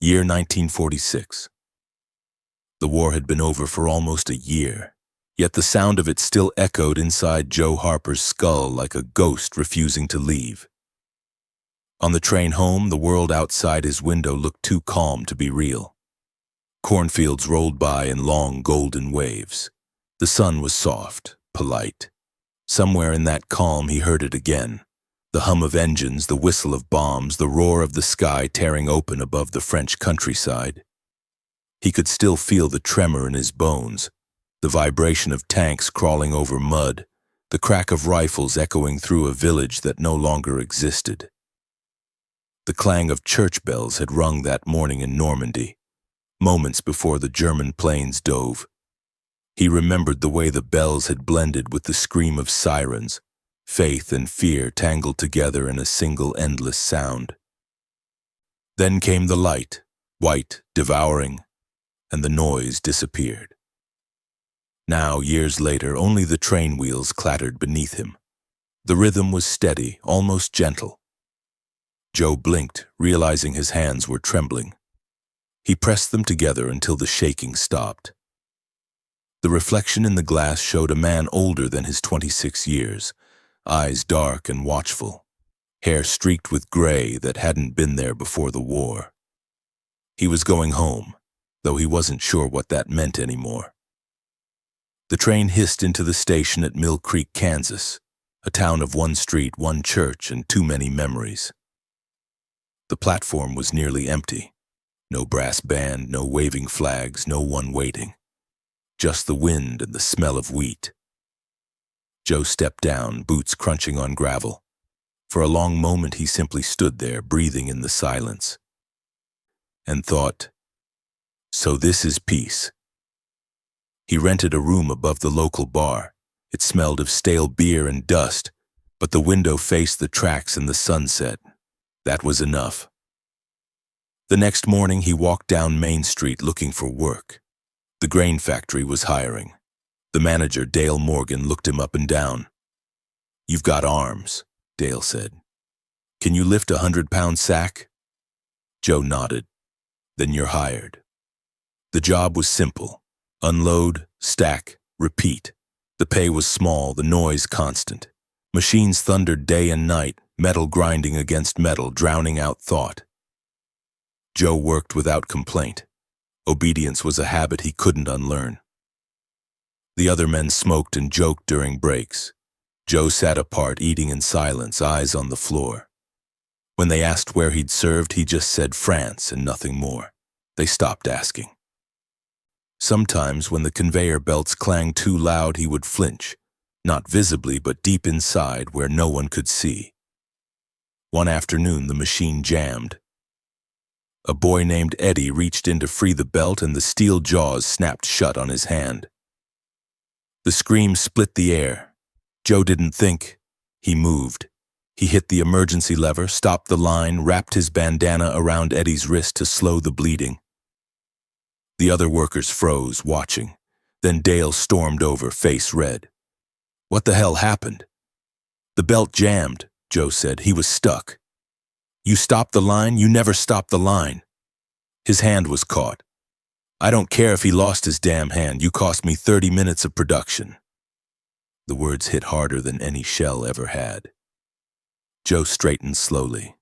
Year 1946. The war had been over for almost a year, yet the sound of it still echoed inside Joe Harper's skull like a ghost refusing to leave. On the train home, the world outside his window looked too calm to be real. Cornfields rolled by in long golden waves. The sun was soft, polite. Somewhere in that calm he heard it again. The hum of engines, the whistle of bombs, the roar of the sky tearing open above the French countryside. He could still feel the tremor in his bones, the vibration of tanks crawling over mud, the crack of rifles echoing through a village that no longer existed. The clang of church bells had rung that morning in Normandy, moments before the German planes dove. He remembered the way the bells had blended with the scream of sirens, faith and fear tangled together in a single endless sound. Then came the light, white, devouring, and the noise disappeared. Now, years later, only the train wheels clattered beneath him. The rhythm was steady, almost gentle. Joe blinked, realizing his hands were trembling. He pressed them together until the shaking stopped. The reflection in the glass showed a man older than his 26 years, eyes dark and watchful, hair streaked with gray that hadn't been there before the war. He was going home, though he wasn't sure what that meant anymore. The train hissed into the station at Mill Creek, Kansas, a town of one street, one church, and too many memories. The platform was nearly empty. No brass band, no waving flags, no one waiting. Just the wind and the smell of wheat. Joe stepped down, boots crunching on gravel. For a long moment he simply stood there, breathing in the silence. And thought, so this is peace. He rented a room above the local bar. It smelled of stale beer and dust, but the window faced the tracks and the sunset. That was enough. The next morning he walked down Main Street looking for work. The grain factory was hiring. The manager, Dale Morgan, looked him up and down. "You've got arms," Dale said. "Can you lift a 100-pound sack?" Joe nodded. "Then you're hired." The job was simple. Unload, stack, repeat. The pay was small, the noise constant. Machines thundered day and night, metal grinding against metal, drowning out thought. Joe worked without complaint. Obedience was a habit he couldn't unlearn. The other men smoked and joked during breaks. Joe sat apart, eating in silence, eyes on the floor. When they asked where he'd served, he just said France and nothing more. They stopped asking. Sometimes, when the conveyor belts clanged too loud, he would flinch, not visibly but deep inside where no one could see. One afternoon, the machine jammed. A boy named Eddie reached in to free the belt and the steel jaws snapped shut on his hand. The scream split the air. Joe didn't think. He moved. He hit the emergency lever, stopped the line, wrapped his bandana around Eddie's wrist to slow the bleeding. The other workers froze, watching. Then Dale stormed over, face red. "What the hell happened?" "The belt jammed," Joe said. "He was stuck." "You stopped the line? You never stopped the line." His hand was caught. "I don't care if he lost his damn hand. You cost me 30 minutes of production." The words hit harder than any shell ever had. Joe straightened slowly.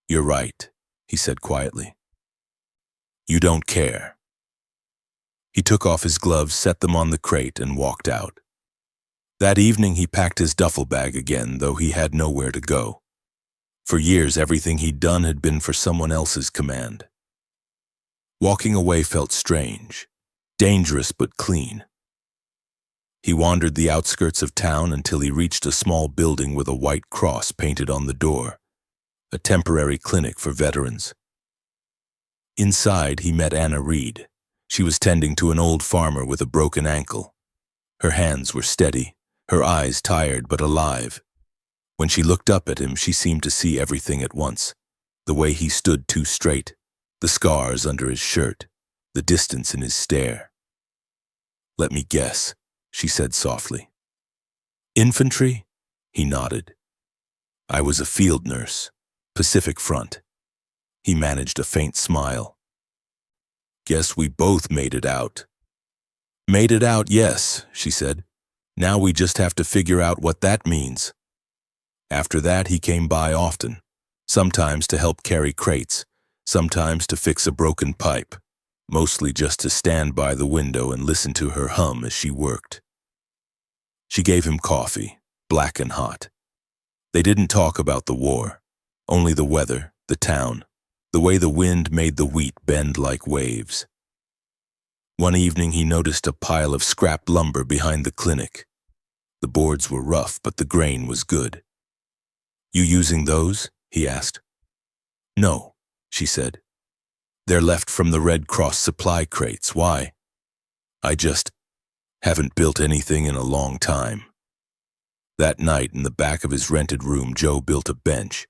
"You're right," he said quietly. "You don't care." He took off his gloves, set them on the crate, and walked out. That evening he packed his duffel bag again, though he had nowhere to go. For years, everything he'd done had been for someone else's command. Walking away felt strange, dangerous but clean. He wandered the outskirts of town until he reached a small building with a white cross painted on the door, a temporary clinic for veterans. Inside, he met Anna Reed. She was tending to an old farmer with a broken ankle. Her hands were steady, her eyes tired but alive. When she looked up at him, she seemed to see everything at once. The way he stood too straight, the scars under his shirt, the distance in his stare. "Let me guess," she said softly. "Infantry?" He nodded. "I was a field nurse, Pacific Front." He managed a faint smile. Guess we both made it out. Made it out, yes, she said. Now we just have to figure out what that means. After that, he came by often, sometimes to help carry crates, sometimes to fix a broken pipe, mostly just to stand by the window and listen to her hum as she worked. She gave him coffee, black and hot. They didn't talk about the war, only the weather, the town, the way the wind made the wheat bend like waves. One evening he noticed a pile of scrap lumber behind the clinic. The boards were rough, but the grain was good. You using those? He asked. No, she said. They're left from the Red Cross supply crates. Why? I just haven't built anything in a long time. That night in the back of his rented room, Joe built a bench.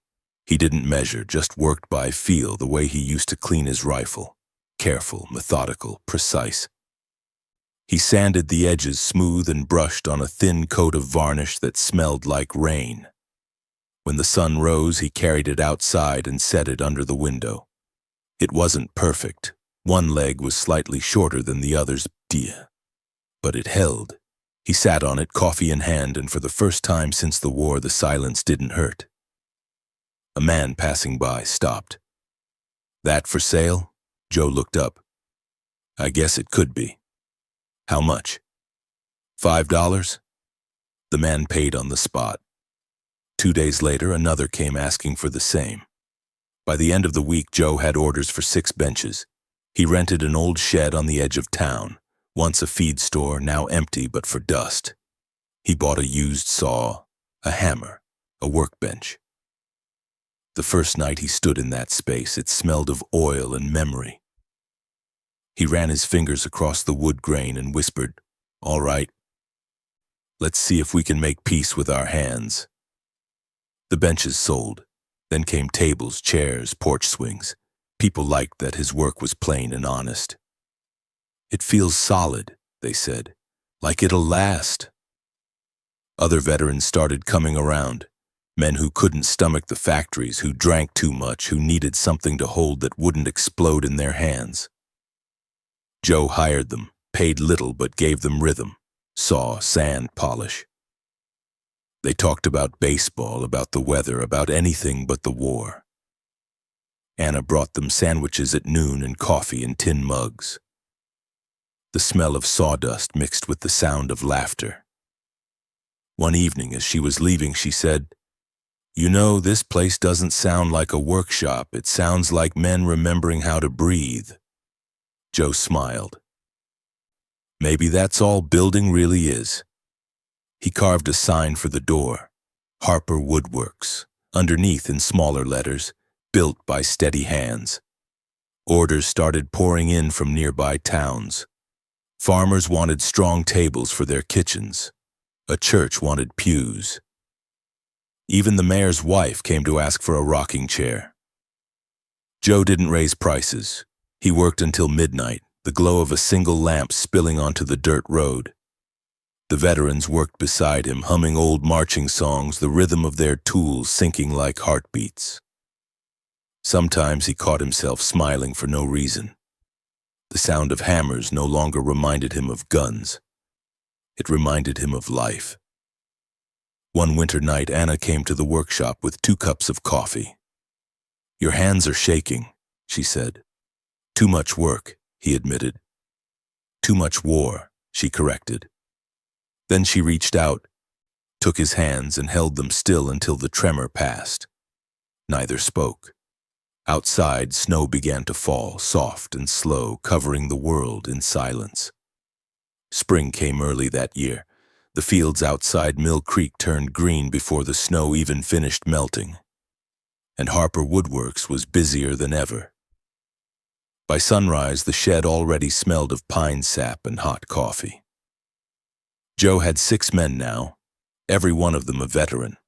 He didn't measure, just worked by feel, the way he used to clean his rifle. Careful, methodical, precise. He sanded the edges smooth and brushed on a thin coat of varnish that smelled like rain. When the sun rose, he carried it outside and set it under the window. It wasn't perfect. One leg was slightly shorter than the other's, but it held. He sat on it, coffee in hand, and for the first time since the war, the silence didn't hurt. A man passing by stopped. That for sale? Joe looked up. I guess it could be. How much? $5? The man paid on the spot. 2 days later, another came asking for the same. By the end of the week, Joe had orders for 6 benches. He rented an old shed on the edge of town, once a feed store, now empty but for dust. He bought a used saw, a hammer, a workbench. The first night he stood in that space, it smelled of oil and memory. He ran his fingers across the wood grain and whispered, "All right. Let's see if we can make peace with our hands." The benches sold. Then came tables, chairs, porch swings. People liked that his work was plain and honest. It feels solid, they said, like it'll last. Other veterans started coming around. Men who couldn't stomach the factories, who drank too much, who needed something to hold that wouldn't explode in their hands. Joe hired them, paid little but gave them rhythm, saw, sand, polish. They talked about baseball, about the weather, about anything but the war. Anna brought them sandwiches at noon and coffee in tin mugs. The smell of sawdust mixed with the sound of laughter. One evening as she was leaving, she said, "You know, this place doesn't sound like a workshop. It sounds like men remembering how to breathe." Joe smiled. Maybe that's all building really is. He carved a sign for the door, Harper Woodworks, underneath in smaller letters, built by steady hands. Orders started pouring in from nearby towns. Farmers wanted strong tables for their kitchens. A church wanted pews. Even the mayor's wife came to ask for a rocking chair. Joe didn't raise prices. He worked until midnight, the glow of a single lamp spilling onto the dirt road. The veterans worked beside him, humming old marching songs, the rhythm of their tools sinking like heartbeats. Sometimes he caught himself smiling for no reason. The sound of hammers no longer reminded him of guns. It reminded him of life. One winter night, Anna came to the workshop with 2 cups of coffee. "Your hands are shaking," she said. "Too much work," he admitted. "Too much war," she corrected. Then she reached out, took his hands and held them still until the tremor passed. Neither spoke. Outside, snow began to fall, soft and slow, covering the world in silence. Spring came early that year. The fields outside Mill Creek turned green before the snow even finished melting. And Harper Woodworks was busier than ever. By sunrise, the shed already smelled of pine sap and hot coffee. Joe had 6 men now, every one of them a veteran.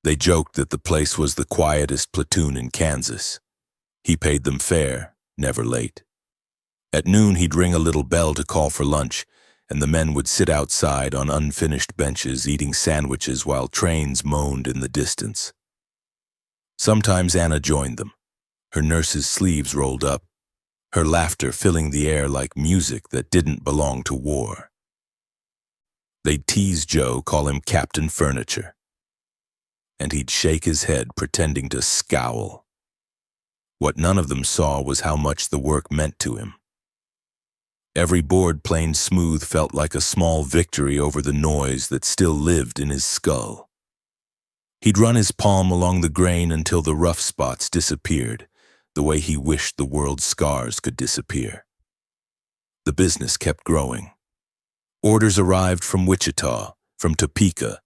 They joked that the place was the quietest platoon in Kansas. He paid them fair, never late. At noon, he'd ring a little bell to call for lunch, and the men would sit outside on unfinished benches eating sandwiches while trains moaned in the distance. Sometimes Anna joined them. her nurse's sleeves rolled up, her laughter filling the air like music that didn't belong to war. They'd tease Joe, call him Captain Furniture, and he'd shake his head pretending to scowl. What none of them saw was how much the work meant to him. Every board planed smooth felt like a small victory over the noise that still lived in his skull. He'd run his palm along the grain until the rough spots disappeared, the way he wished the world's scars could disappear. The business kept growing. Orders arrived from Wichita, from Topeka,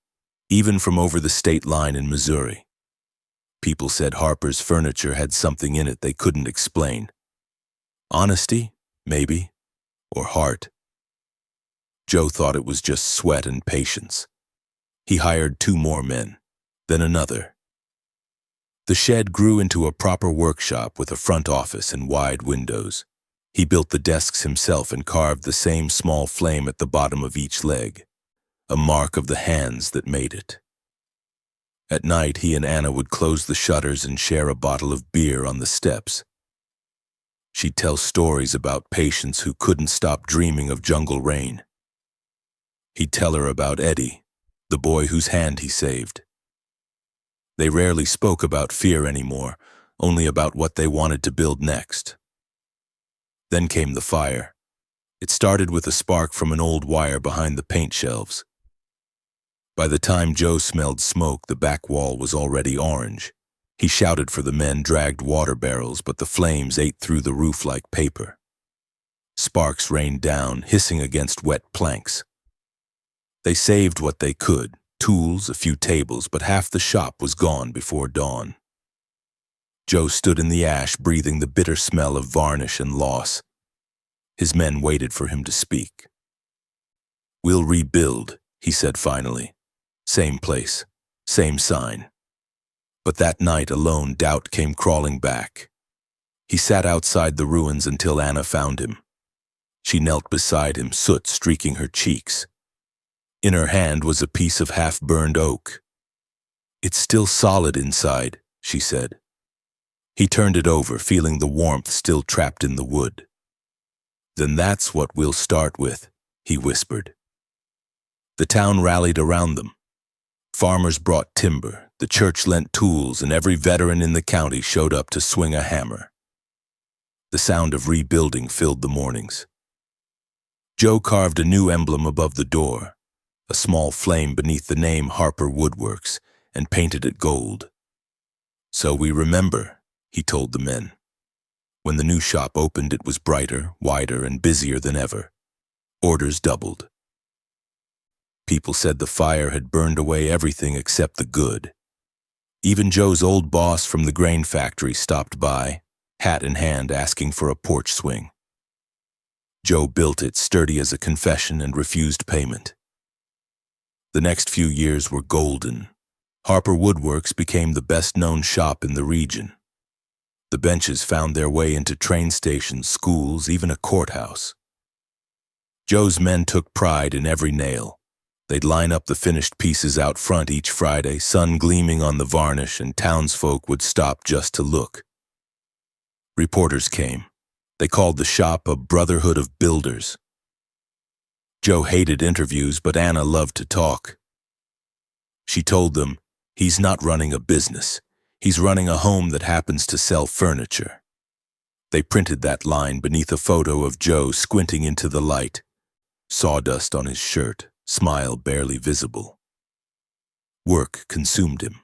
even from over the state line in Missouri. People said Harper's Furniture had something in it they couldn't explain. Honesty, maybe, or heart. Joe thought it was just sweat and patience. He hired 2 more men, then another. The shed grew into a proper workshop with a front office and wide windows. He built the desks himself and carved the same small flame at the bottom of each leg, a mark of the hands that made it. At night, he and Anna would close the shutters and share a bottle of beer on the steps. She'd tell stories about patients who couldn't stop dreaming of jungle rain. He'd tell her about Eddie, the boy whose hand he saved. They rarely spoke about fear anymore, only about what they wanted to build next. Then came the fire. It started with a spark from an old wire behind the paint shelves. By the time Joe smelled smoke, the back wall was already orange. He shouted for the men, dragged water barrels, but the flames ate through the roof like paper. Sparks rained down, hissing against wet planks. They saved what they could. Tools, a few tables, but half the shop was gone before dawn. Joe stood in the ash, breathing the bitter smell of varnish and loss. His men waited for him to speak. "We'll rebuild," he said finally. Same place, same sign. But that night alone, doubt came crawling back. He sat outside the ruins until Anna found him. She knelt beside him, soot streaking her cheeks. In her hand was a piece of half-burned oak. "It's still solid inside," she said. He turned it over, feeling the warmth still trapped in the wood. "Then that's what we'll start with," he whispered. The town rallied around them. Farmers brought timber, the church lent tools, and every veteran in the county showed up to swing a hammer. The sound of rebuilding filled the mornings. Joe carved a new emblem above the door, a small flame beneath the name Harper Woodworks, and painted it gold. "So we remember," he told the men. When the new shop opened, it was brighter, wider, and busier than ever. Orders doubled. People said the fire had burned away everything except the good. Even Joe's old boss from the grain factory stopped by, hat in hand, asking for a porch swing. Joe built it, sturdy as a confession, and refused payment. The next few years were golden. Harper Woodworks became the best-known shop in the region. The benches found their way into train stations, schools, even a courthouse. Joe's men took pride in every nail. They'd line up the finished pieces out front each Friday, sun gleaming on the varnish, and townsfolk would stop just to look. Reporters came. They called the shop a brotherhood of builders. Joe hated interviews, but Anna loved to talk. She told them, "He's not running a business. He's running a home that happens to sell furniture." They printed that line beneath a photo of Joe squinting into the light, sawdust on his shirt, smile barely visible. Work consumed him.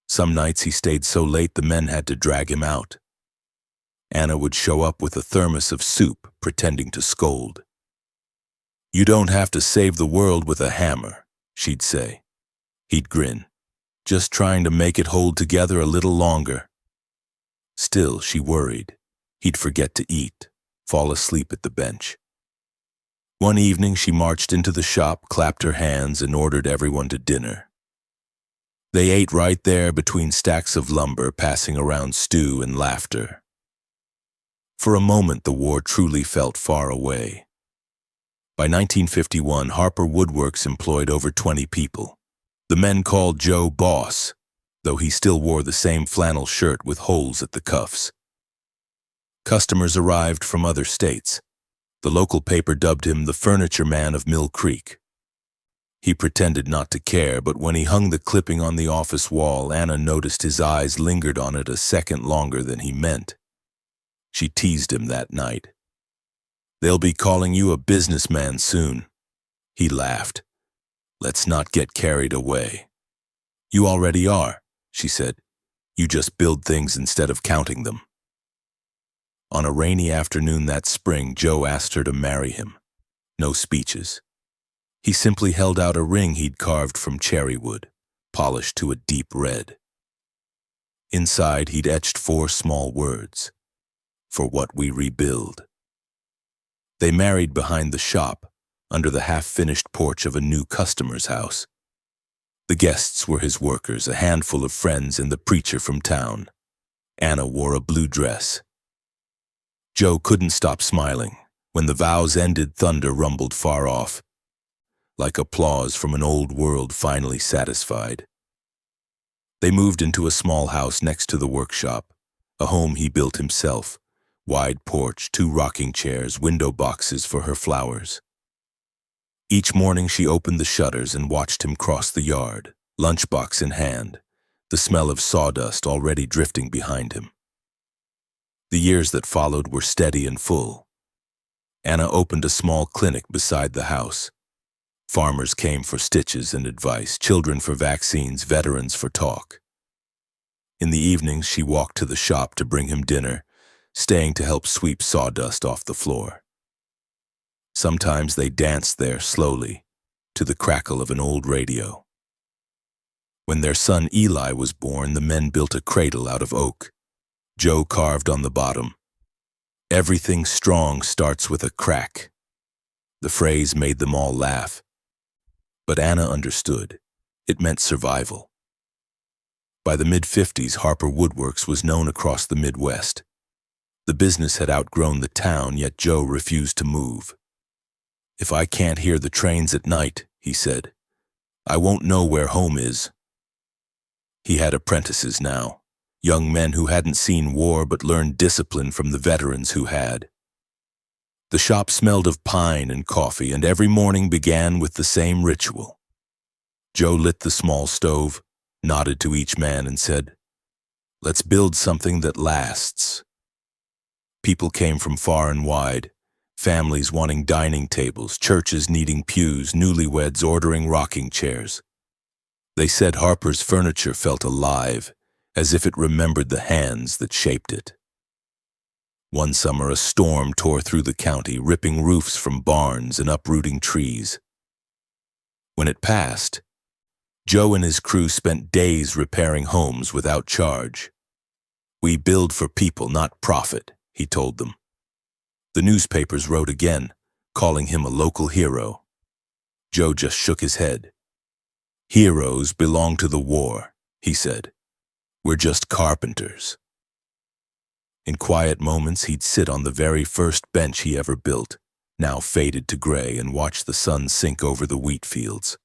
Some nights he stayed so late the men had to drag him out. Anna would show up with a thermos of soup, pretending to scold. "You don't have to save the world with a hammer," she'd say. He'd grin, "Just trying to make it hold together a little longer." Still, she worried. He'd forget to eat, fall asleep at the bench. One evening she marched into the shop, clapped her hands, and ordered everyone to dinner. They ate right there between stacks of lumber, passing around stew and laughter. For a moment the war truly felt far away. By 1951, Harper Woodworks employed over 20 people. The men called Joe boss. though he still wore the same flannel shirt with holes at the cuffs. Customers arrived from other states. The local paper dubbed him the furniture man of Mill Creek. He pretended not to care, but when he hung the clipping on the office wall, Anna noticed his eyes lingered on it a second longer than he meant. She teased him that night. "They'll be calling you a businessman soon." He laughed. "Let's not get carried away." "You already are," she said. "You just build things instead of counting them." On a rainy afternoon that spring, Joe asked her to marry him. No speeches. He simply held out a ring he'd carved from cherry wood, polished to a deep red. Inside, he'd etched 4 small words: "For what we rebuild." They married behind the shop, under the half-finished porch of a new customer's house. The guests were his workers, a handful of friends, and the preacher from town. Anna wore a blue dress. Joe couldn't stop smiling. When the vows ended, thunder rumbled far off, like applause from an old world finally satisfied. They moved into a small house next to the workshop, a home he built himself. Wide porch, 2 rocking chairs, window boxes for her flowers. Each morning she opened the shutters and watched him cross the yard, lunchbox in hand, the smell of sawdust already drifting behind him. The years that followed were steady and full. Anna opened a small clinic beside the house. Farmers came for stitches and advice, children for vaccines, veterans for talk. In the evenings, she walked to the shop to bring him dinner, staying to help sweep sawdust off the floor. Sometimes they danced there slowly, to the crackle of an old radio. When their son Eli was born, the men built a cradle out of oak. Joe carved on the bottom, "Everything strong starts with a crack." The phrase made them all laugh. But Anna understood. It meant survival. By the mid-50s, Harper Woodworks was known across the Midwest. The business had outgrown the town, yet Joe refused to move. "If I can't hear the trains at night," he said, "I won't know where home is." He had apprentices now, young men who hadn't seen war but learned discipline from the veterans who had. The shop smelled of pine and coffee, and every morning began with the same ritual. Joe lit the small stove, nodded to each man, and said, "Let's build something that lasts." People came from far and wide, families wanting dining tables, churches needing pews, newlyweds ordering rocking chairs. They said Harper's furniture felt alive, as if it remembered the hands that shaped it. One summer, a storm tore through the county, ripping roofs from barns and uprooting trees. When it passed, Joe and his crew spent days repairing homes without charge. "We build for people, not profit," he told them. The newspapers wrote again, calling him a local hero. Joe just shook his head. "Heroes belong to the war," he said. "We're just carpenters." In quiet moments, he'd sit on the very first bench he ever built, now faded to gray, and watch the sun sink over the wheat fields.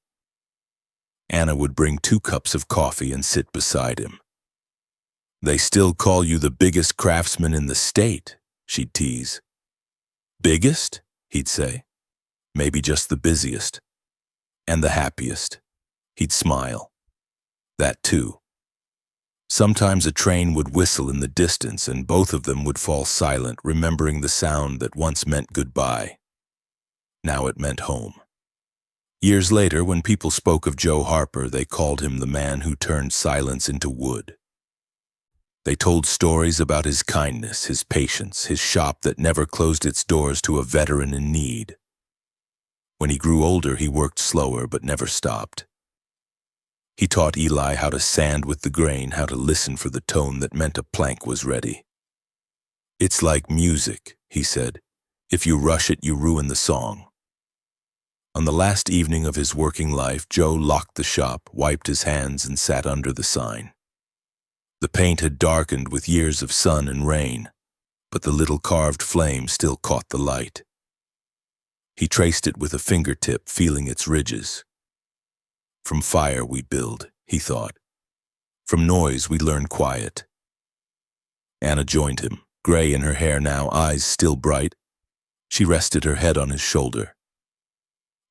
Anna would bring 2 cups of coffee and sit beside him. "They still call you the biggest craftsman in the state," she'd tease. "Biggest?" he'd say. "Maybe just the busiest. And the happiest." He'd smile. That too. Sometimes a train would whistle in the distance, and both of them would fall silent, remembering the sound that once meant goodbye. Now it meant home. Years later, when people spoke of Joe Harper, they called him the man who turned silence into wood. They told stories about his kindness, his patience, his shop that never closed its doors to a veteran in need. When he grew older, he worked slower but never stopped. He taught Eli how to sand with the grain, how to listen for the tone that meant a plank was ready. "It's like music," he said. "If you rush it, you ruin the song." On the last evening of his working life, Joe locked the shop, wiped his hands, and sat under the sign. The paint had darkened with years of sun and rain, but the little carved flame still caught the light. He traced it with a fingertip, feeling its ridges. "From fire we build," he thought. From noise, we learn quiet. Anna joined him, gray in her hair now, eyes still bright. She rested her head on his shoulder.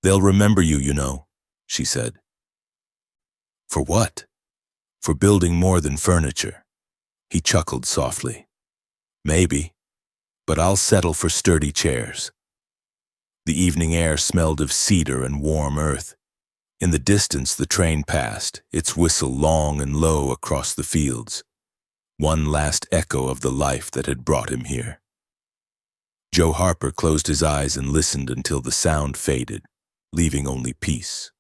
"They'll remember you, you know," she said. "For what?" "For building more than furniture." He chuckled softly. "Maybe, but I'll settle for sturdy chairs." The evening air smelled of cedar and warm earth. In the distance, the train passed, its whistle long and low across the fields. One last echo of the life that had brought him here. Joe Harper closed his eyes and listened until the sound faded, leaving only peace.